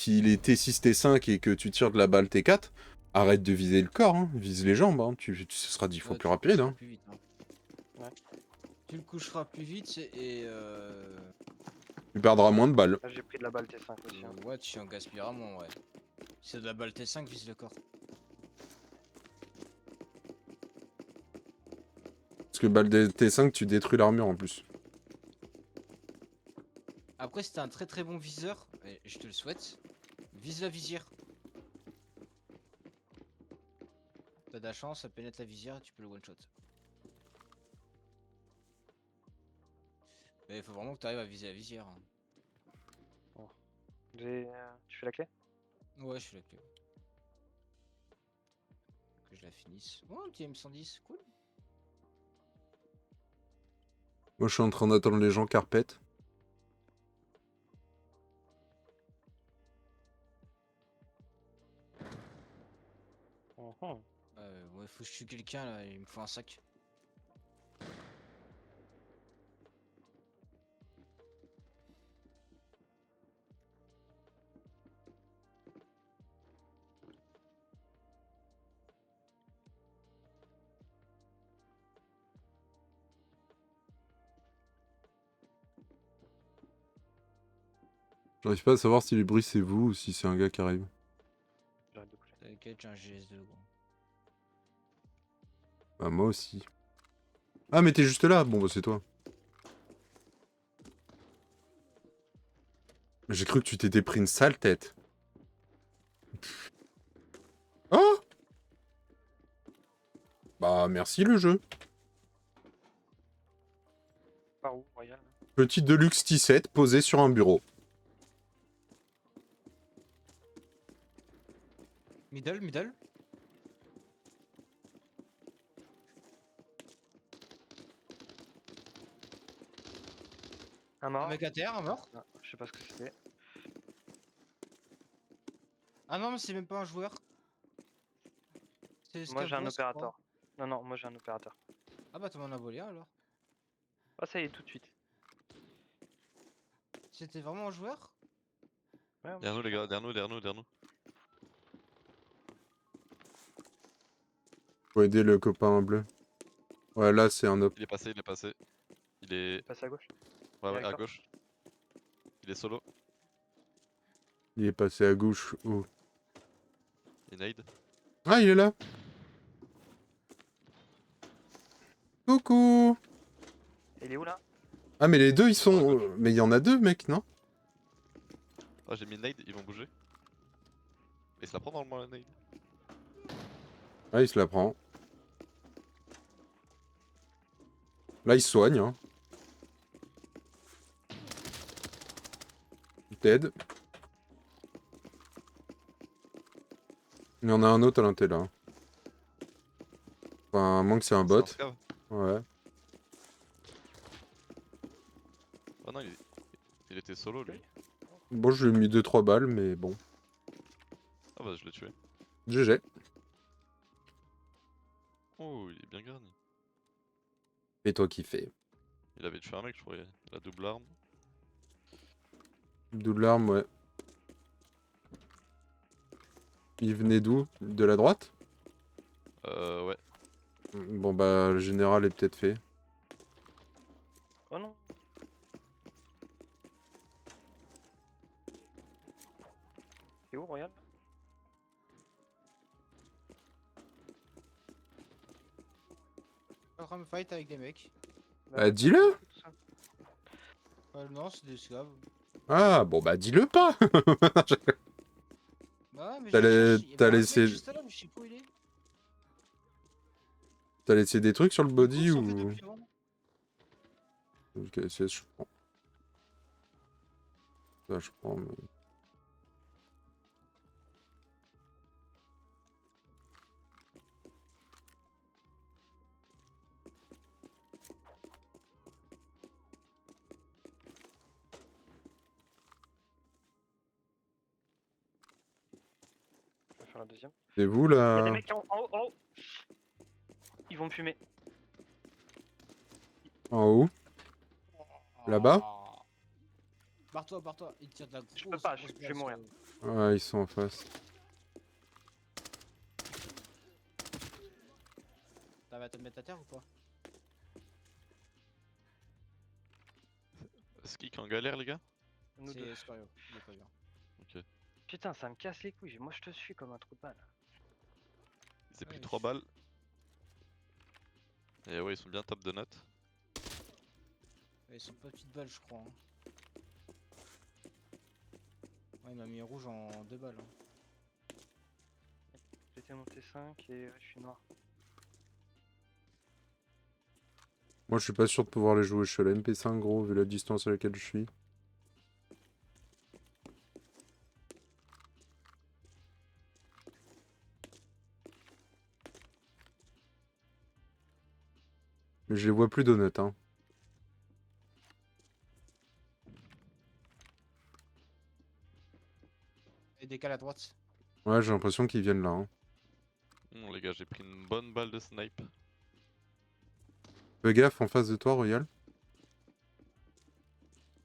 S'il est T6, T5 et que tu tires de la balle T4, arrête de viser le corps, hein. Vise les jambes, hein. Ce sera 10 fois plus Tu le rapide. coucheras Hein. plus vite, hein. Ouais. Tu le coucheras plus vite et Tu perdras moins de balles. Là, j'ai pris de la balle T5 aussi. Hein. ouais, tu en gaspilleras moins, ouais. Si c'est de la balle T5, vise le corps. Parce que balle T5, tu détruis l'armure en plus. Après, si t'es un très très bon viseur, et je te le souhaite, vise la visière. T'as de la chance, ça pénètre la visière et tu peux le one shot. Mais il faut vraiment que tu arrives à viser la visière. Hein. Tu fais la clé? Ouais, je suis la clé. Que je la finisse. Oh, un petit M110, cool. Moi, je suis en train d'attendre les gens carpette. Ouais, faut que je tue quelqu'un là, il me faut un sac. J'arrive pas à savoir si les bruits c'est vous ou si c'est un gars qui arrive. J'arrête de coucher. T'inquiète, j'ai un GS2 gros. Bah, moi aussi. Ah, mais t'es juste là. Bon, bah, c'est toi. J'ai cru que tu t'étais pris une sale tête. Oh! Bah, merci le jeu. Par où, Royal? Petit Deluxe T7 posé sur un bureau. Middle, middle. Un Un mort? mec à terre, un mort. Ah, je sais pas ce que c'était. Ah non, mais c'est même pas un joueur. Moi j'ai un Scavros, je crois. opérateur. Non, non, moi j'ai un opérateur. Ah bah, t'en m'en as volé un alors. Ah, ça y est, tout de suite. C'était vraiment un joueur? Ouais, Derrière nous les gars, derrière nous. Faut aider le copain bleu. Ouais, là, c'est un op. Il est passé. Il est... Passe à gauche. Ouais, Avec à toi. gauche. Il est solo. Il est passé à gauche. Oh. Il nade. Ah, il est là. Coucou. Il est où là? Ah, mais les deux, ils sont... Mais il y en a deux, mec, non? Oh, j'ai mis le nade, ils vont bouger. Et il se la prend normalement la nade. Ah, il se la prend. Là, il se soigne, hein. Il t'aide. Il y en a un autre à l'intérieur là. Enfin, à moins que c'est un bot. Scav. Ouais. Oh non, il était solo lui. Bon, je lui ai mis 2-3 balles, mais bon. Ah bah je l'ai tué. GG. Oh, il est bien garni. Et toi qui fais? Il avait tué un mec, je crois. La double arme. Double arme, ouais. Il venait d'où? De la droite? Ouais. Bon, bah, le général est peut-être fait. Oh non. C'est où, Royal? Je suis en train de fight avec des mecs. Bah, dis-le! Non, c'est des sclaves. Ah, bon, bah, dis-le pas! Bah ouais, mais T'as je la- cherche. Il y t'as avait un laissé- mec juste là, mais je sais pas où il est. T'as laissé des trucs sur le Il body course, en fait, ou... depuis avant. Ok, c'est je prends. Ça, je prends. Mais... Je vais faire la deuxième. C'est vous, Il y a des là? mecs en haut, en haut. Ils vont me fumer. En haut? Là-bas? Barre-toi, barre-toi. Il tire de la grosse. Je peux pas, grosse je vais balle mourir. sur Ouais, ils sont en face. T'arrives à te mettre à terre ou pas? Ski en galère, les gars? Nous deux. C'est Scorio, il est pas bien. Ok. Putain, ça me casse les couilles. Moi, je te suis comme un trou de balle. Il s'est pris Ouais, 3 balles. Et ouais, ils sont bien top de notes. Ouais, ils sont pas petites balles, je crois. Hein. Ouais, il m'a mis rouge en 2 balles. Hein. J'étais monté 5 et je suis noir. Moi, je suis pas sûr de pouvoir les jouer. Je suis à la MP5, gros, vu la distance à laquelle je suis. Mais je les vois plus d'honnête, hein. Et décale à droite. Ouais, j'ai l'impression qu'ils viennent là, hein. Bon, les gars, j'ai pris une bonne balle de snipe. Fais gaffe en face de toi, Royal.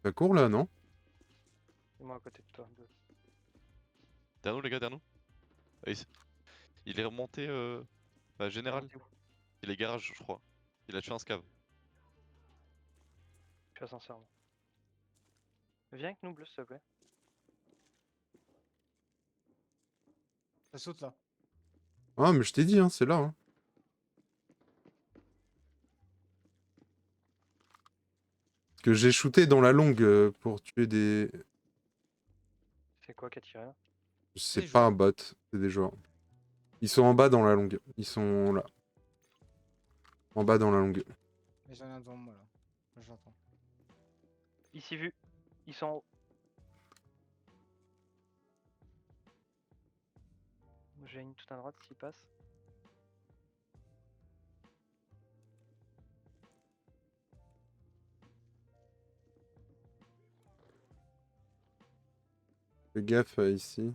Ça court là, non? Et moi à côté de toi. Deux. Derrière nous, les gars, derrière nous. Ah, il est remonté général. T'es où? Il est garage, je crois. Il a tué un scav. Je suis ascenseur. Moi. Viens avec nous, bleu, s'il te plaît. Ça saute là. Ah, mais je t'ai dit, hein, c'est là, hein. Parce que j'ai shooté dans la longue pour tuer des... C'est quoi qui a tiré là? C'est Des pas joueurs. un bot, c'est des joueurs. Ils sont en bas dans la longue. Ils sont là. En bas dans la longue. Mais j'en ai un devant moi là. Moi, j'entends. Ici vu. Ils sont en haut. J'ai une tout à droite s'il passe. Fais gaffe ici.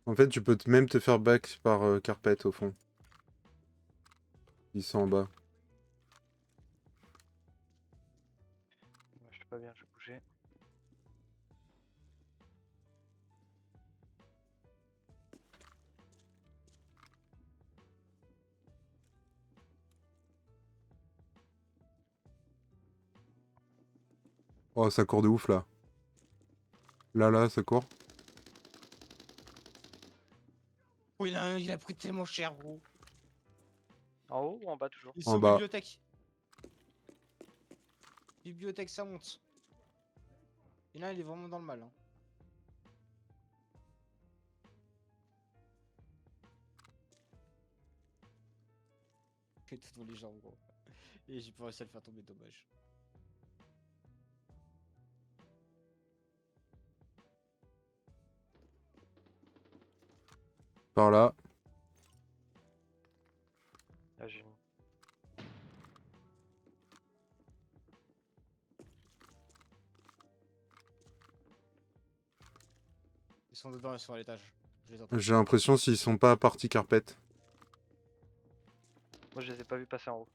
En fait, tu peux même te faire back par carpet au fond. Ils sont en bas. Ouais, je suis pas bien, je vais bouger. Oh, ça court de ouf là. Là, ça court. Oh, il a pris tellement cher, gros. En haut ou en bas toujours? Ils En sont bas. bibliothèque. Bibliothèque, ça monte. Et là, il est vraiment dans le mal. Hein. Que tout dans les jambes, gros. Et j'ai pas réussi à le faire tomber, dommage. Par là. Là j'ai mis. Ils sont dedans, ils sont à l'étage. Je les entends. J'ai l'impression s'ils sont pas partis carpet. Moi je les ai pas vus passer en haut.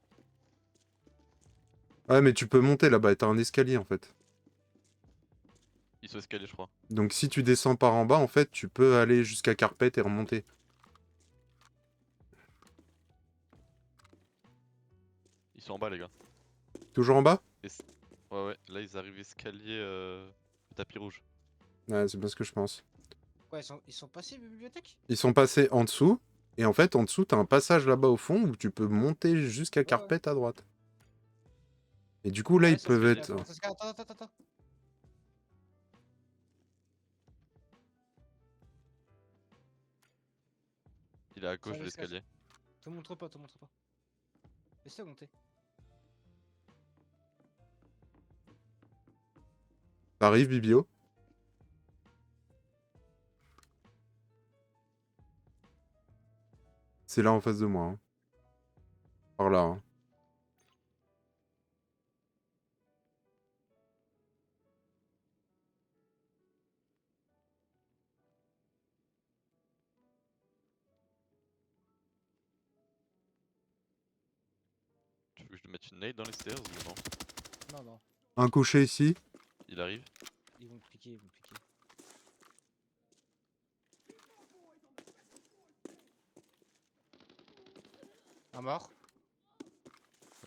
Ouais, mais tu peux monter là-bas. T'as un escalier en fait. Ils sont escaliers, je crois. Donc si tu descends par en bas, en fait, tu peux aller jusqu'à carpet et remonter. Ils sont en bas, les gars. Toujours en bas? Ouais, là ils arrivent escalier le tapis rouge. Ouais, c'est bien ce que je pense. Quoi, ils sont passés, bibliothèque? Ils sont passés en dessous. Et en fait, en dessous, t'as un passage là-bas au fond où tu peux monter jusqu'à carpet à droite. Et du coup, là, Ouais, ils ça se peuvent fait, être... Attends. Il est à gauche Sur de l'escalier. l'escalier. Te montre pas, te montre pas. Laisse-le monter. T'arrives, Bibio. C'est là en face de moi. Hein. Par là. Hein. Tu veux que je te mette une nade dans les stairs ou non? Non. Un couché ici. Il arrive. Ils vont te piquer. piquer, vous me piquez. Un mort.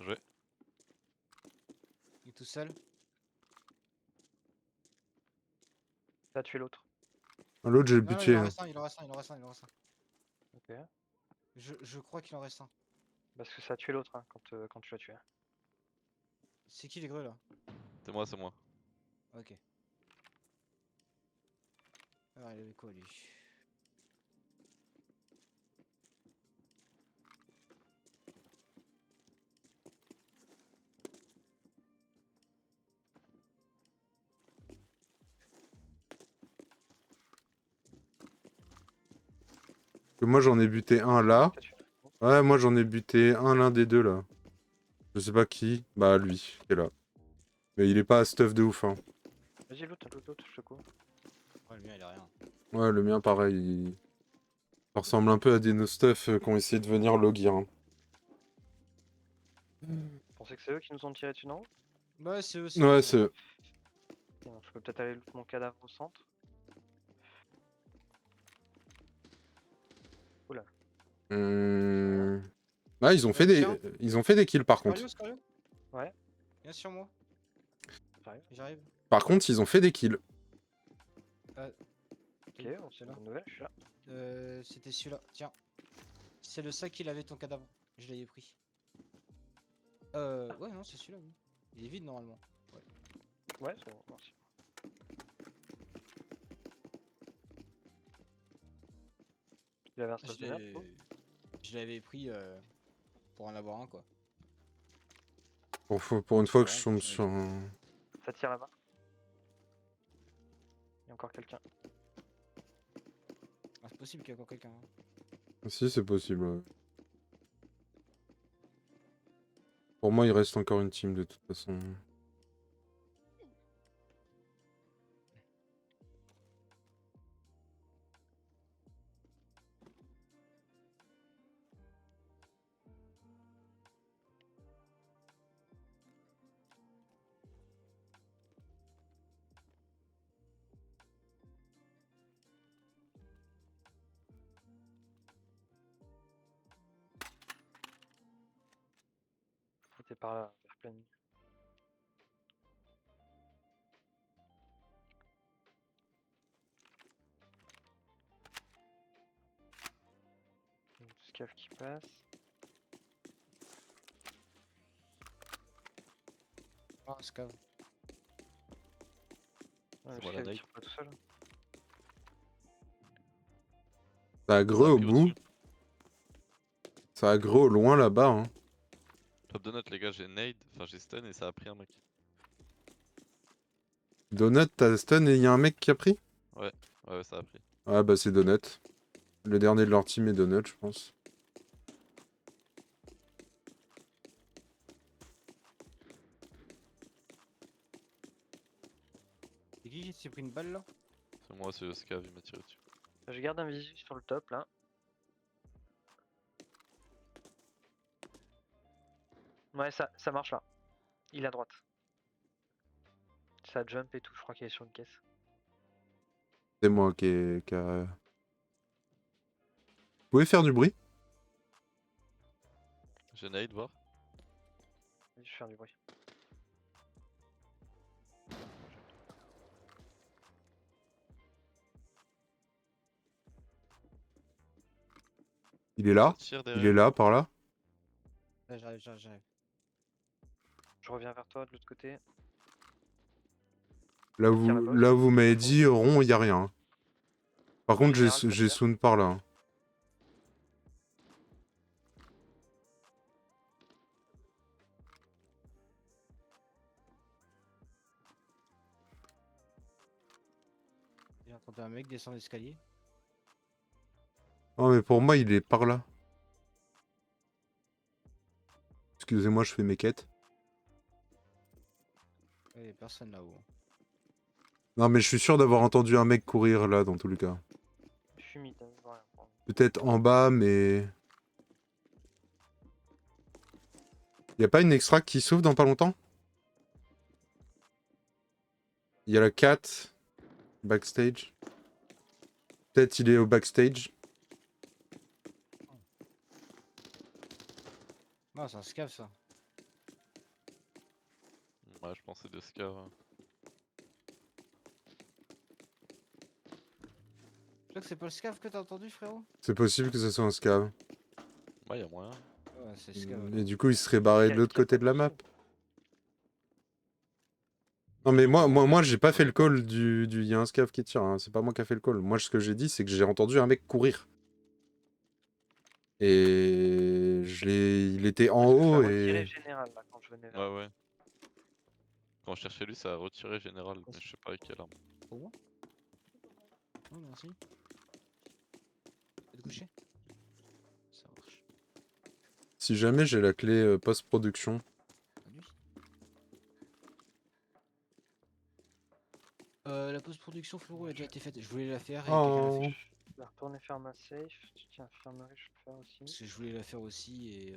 Joué. Il est tout seul. T'as tué l'autre. L'autre, j'ai le Non, non, il buté. en Hein. reste un, il en reste un, il en reste un, il en reste un. Ok. Je crois qu'il en reste un. Parce que ça a tué l'autre hein, quand tu l'as tué. C'est qui les greux là? C'est moi, c'est moi. Ok. Alors il avait quoi lui? Que moi, j'en ai buté un là. T'as tué l'autre. Ouais, moi, j'en ai buté un, l'un des deux là. Je sais pas qui. Bah, lui, qui est là. Mais il est pas stuff de ouf. Hein. Vas-y, l'autre, je te cours. Ouais, le mien il a rien. Ouais, le mien, pareil. Ça ressemble un peu à des no stuff qui ont essayé de venir logir. Hein. Vous pensez que c'est eux qui nous ont tiré dessus, non? Bah c'est eux, Ouais, eux. c'est eux. Ok, donc je peux peut-être aller loot mon cadavre au centre. Oula. Ah, ils ont fait Tiens. ils ont fait des kills par contre. Scario, Scario? Ouais. Viens sur moi. J'arrive. J'arrive. Par contre, ils ont fait des kills. Ok, bon, c'est une là. bonne nouvelle, je suis là. C'était celui-là. Tiens. C'est le sac qu'il avait ton cadavre. Je l'avais pris. Ouais, non, c'est celui-là, oui. Il est vide normalement. Ouais, c'est bon, merci. Il avait un stuff de merde, quoi. Je l'avais pris pour en avoir un, quoi. Pour une fois que je Ouais, tombe ouais. sur un... Ça tire là-bas. Il y a encore quelqu'un. Ah, c'est possible qu'il y ait encore quelqu'un. Hein. Si, c'est possible. Ouais. Pour moi, il reste encore une team de toute façon. C'était par là, vers pleine. Une scav qui passe. Ah, scav. Ouais, C'est le moi, la scav il dague. tire pas tout seul. Ça a greu au pris bout. au-dessus. Ça a greu au loin là-bas. Hein. Top de note, les gars, j'ai nade, enfin j'ai stun et ça a pris un mec. Donut, t'as stun et il y a un mec qui a pris? Ouais, ça a pris. Ah bah c'est Donut. Le dernier de leur team est Donut, je pense. C'est qui s'est pris une balle là? C'est moi, c'est le scav, il m'a tiré dessus. Je garde un visu sur le top là. Ouais, ça marche là. Il est à droite. Ça jump et tout, je crois qu'il est sur une caisse. C'est moi qui a... Vous pouvez faire du bruit? J'ai nade, voir. Je vais faire du bruit. Il est là? Ça tire Il est derrière. là, par là? Là, j'arrive. Je reviens vers toi de l'autre côté. Là Il tire où, là-bas là aussi. où vous m'avez dit rond, il y a rien. Hein. Par contre, général, ça j'ai tire. Soon par là. Hein. J'ai entendu un mec descendre l'escalier. Oh mais pour moi, il est par là. Excusez-moi, je fais mes quêtes. Il y a personne là-haut. Non mais je suis sûr d'avoir entendu un mec courir là, dans tous les cas. Je suis mid, hein, je vois rien. Pour moi. Peut-être en bas, mais... Y a pas une extract qui s'ouvre dans pas longtemps? Il y a la 4. Backstage. Peut-être il est au backstage. Non, c'est un scav ça. Ouais, je pense que c'est des scavs. Je crois que c'est pas le scav que t'as entendu, frérot. C'est possible que ce soit un scav. Ouais, y'a moyen. Ouais, c'est le scav. Et du coup, il serait barré de l'autre côté de la map. Qui Non mais moi j'ai pas fait le call du... y a un scav qui tire, hein. C'est pas moi qui a fait le call. Moi ce que j'ai dit c'est que j'ai entendu un mec courir. Et il était en haut retiré et... général là quand je venais Ouais, là. ouais. Quand je cherchais lui, ça a retiré général, mais je sais pas avec quelle arme. Pour moi. Oh, merci. T'es couché. Ça marche. Si jamais j'ai la clé post-production. La nuit. La post-production, frérot, a déjà été faite. Je voulais la faire et quelqu'un l'a Oh. fait. Je vais retourner faire ma safe. Tiens, infirmerie, je peux faire aussi. Parce que je voulais la faire aussi et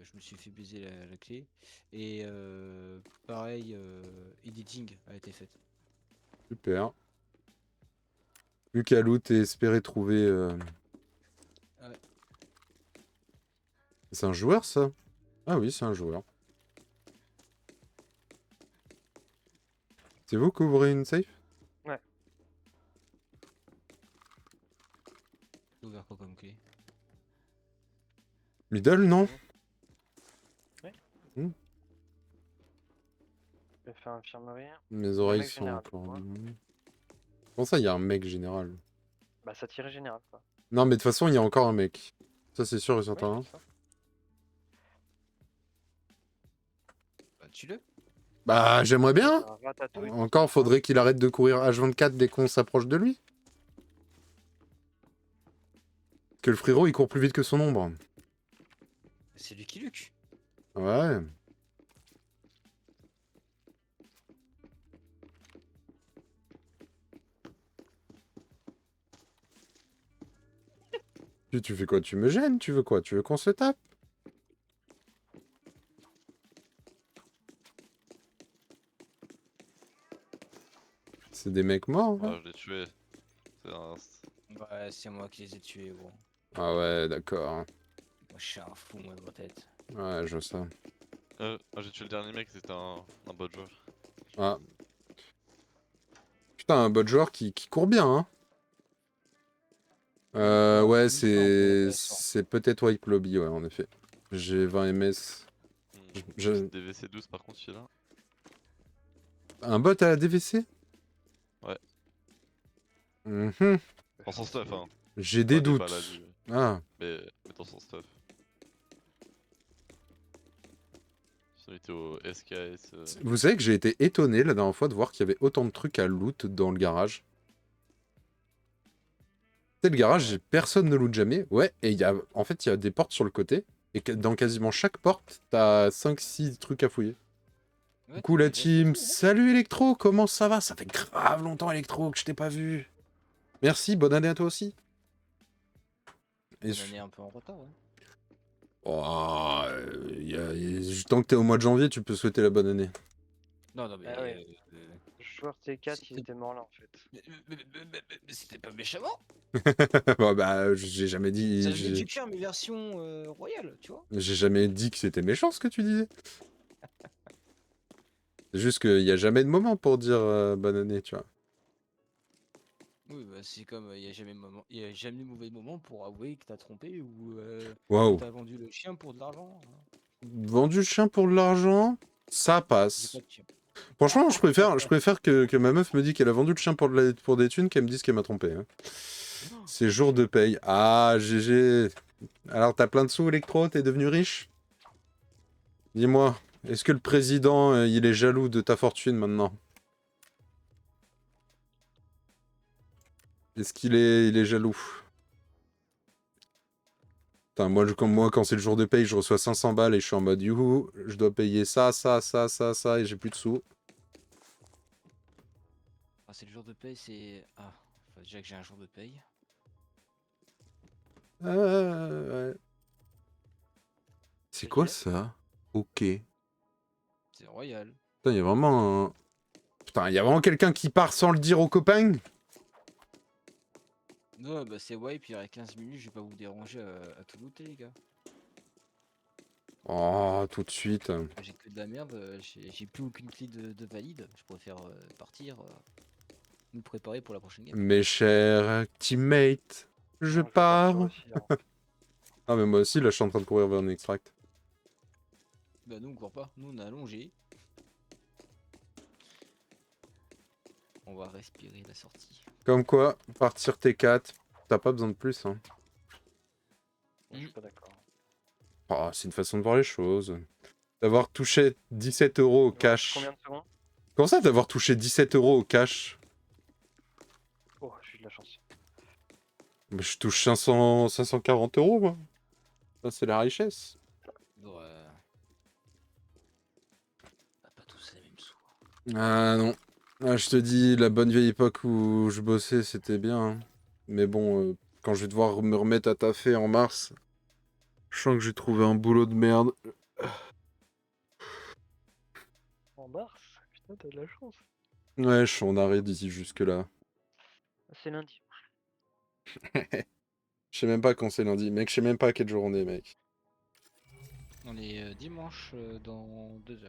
je me suis fait baiser la clé. Et pareil, editing a été faite. Super. Plus qu'à loot et espérer trouver... Ouais. C'est un joueur ça? Ah oui, c'est un joueur. C'est vous qui ouvrez une safe? Ouais. T'as ouvert quoi comme clé? Middle, non? Ouais. Hmm. Je vais faire infirmerie. Mes oreilles mec sont général, encore... moi. Comment ça, il y a un mec général? Bah ça tirait général quoi. Non, mais de toute façon, il y a encore un mec. Ça, c'est sûr et Ouais, certain. c'est ça. Bah, tue-le. Bah, j'aimerais bien. Un ratatouille. Encore, faudrait qu'il arrête de courir H24 dès qu'on s'approche de lui. Que le frérot, il court plus vite que son ombre. C'est Lucky Luke. Ouais. Puis tu fais quoi? Tu me gênes? Tu veux quoi? Tu veux qu'on se tape? C'est des mecs morts, là? Ouais, je l'ai tué. C'est un... Ouais, c'est moi qui les ai tués, gros. Ah ouais, d'accord. Moi, je suis un fou, moi, de ma tête. Ouais, je vois ça. j'ai tué le dernier mec, c'était un bot joueur. Ah. Putain, un bot joueur qui court bien, hein. Ouais, c'est peut-être Wipe Lobby, ouais, en effet. J'ai 20 ms. Je- DVC 12 par contre, il est là. Un bot à la DVC? Ouais. Mhm. Dans son stuff, hein. J'ai Pas des des doutes. balades, Ah. mais dans son stuff. Ils étaient au SKS. Vous savez que j'ai été étonné la dernière fois de voir qu'il y avait autant de trucs à loot dans le garage. C'est le garage, personne ne loot jamais. Ouais, et en fait, il y a des portes sur le côté. Et dans quasiment chaque porte, t'as 5-6 trucs à fouiller. Ouais, Coucou la t'as déjà team, fait ça, salut Electro, comment ça va? Ça fait grave longtemps Electro que je t'ai pas vu. Merci, bonne année à toi aussi. Et On est un peu en retard, ouais. Oh, tant que t'es au mois de janvier, tu peux souhaiter la bonne année. Non, non, mais. Ah ouais. Le joueur T4, il était mort là en fait. Mais c'était pas méchamment! Bon, bah, j'ai jamais dit. Ça devait du cœur, mais version royale, tu vois? J'ai jamais dit que c'était méchant ce que tu disais. C'est juste qu'il n'y a jamais de moment pour dire bonne année, tu vois. Oui, bah c'est comme il y a jamais de mauvais moment pour avouer que t'as trompé ou Waouh. t'as vendu le chien pour de l'argent. Hein. Vendu le chien pour de l'argent, ça J'ai passe. pas de chien. Franchement, je préfère que ma meuf me dise qu'elle a vendu le chien pour des thunes qu'elle me dise qu'elle m'a trompé. Hein. C'est jour de paye. Ah, GG. Alors, t'as plein de sous, Electro? T'es devenu riche? Dis-moi, est-ce que le président, il est jaloux de ta fortune maintenant? Est-ce qu'il est jaloux? Putain, moi, quand c'est le jour de paye, je reçois 500 balles et je suis en mode youhou, je dois payer ça, et j'ai plus de sous. Ah, c'est le jour de paye, c'est. Ah, faut déjà que j'ai un jour de paye. Ouais. C'est quoi ça? Ok. C'est royal. Putain, il y a vraiment un... Putain, il y a vraiment quelqu'un qui part sans le dire aux copains? Non, bah c'est wipe, il y aurait 15 minutes, je vais pas vous déranger à tout looter, les gars. Oh, tout de suite. J'ai que de la merde, j'ai plus aucune clé de valide. Je préfère partir, nous préparer pour la prochaine game. Mes chers teammates, je Ouais, faut partir pars. aussi, hein. Ah, mais moi aussi, là, je suis en train de courir vers un extract. Bah nous on court pas, nous on a allongé. On va respirer la sortie. Comme quoi, partir T4, t'as pas besoin de plus. Hein. Je suis pas d'accord. Oh, c'est une façon de voir les choses. D'avoir touché 17 euros au Il nous reste cash. combien de secondes? Comment ça, d'avoir touché 17 euros au cash? Oh, j'ai eu de la chance. Mais je touche 540 euros, moi. Ça, c'est la richesse. Ouais. On a pas tous les mêmes sous. Ah non. Ah, je te dis, la bonne vieille époque où je bossais, c'était bien. Hein. Mais bon, quand je vais devoir me remettre à taffer en mars, je sens que j'ai trouvé un boulot de merde. En mars? Putain, t'as de la chance. Ouais, je suis en arrêt d'ici jusque-là. C'est lundi. Je sais même pas quand c'est lundi. Mec, je sais même pas quelle journée, mec. On est dimanche dans 2 heures.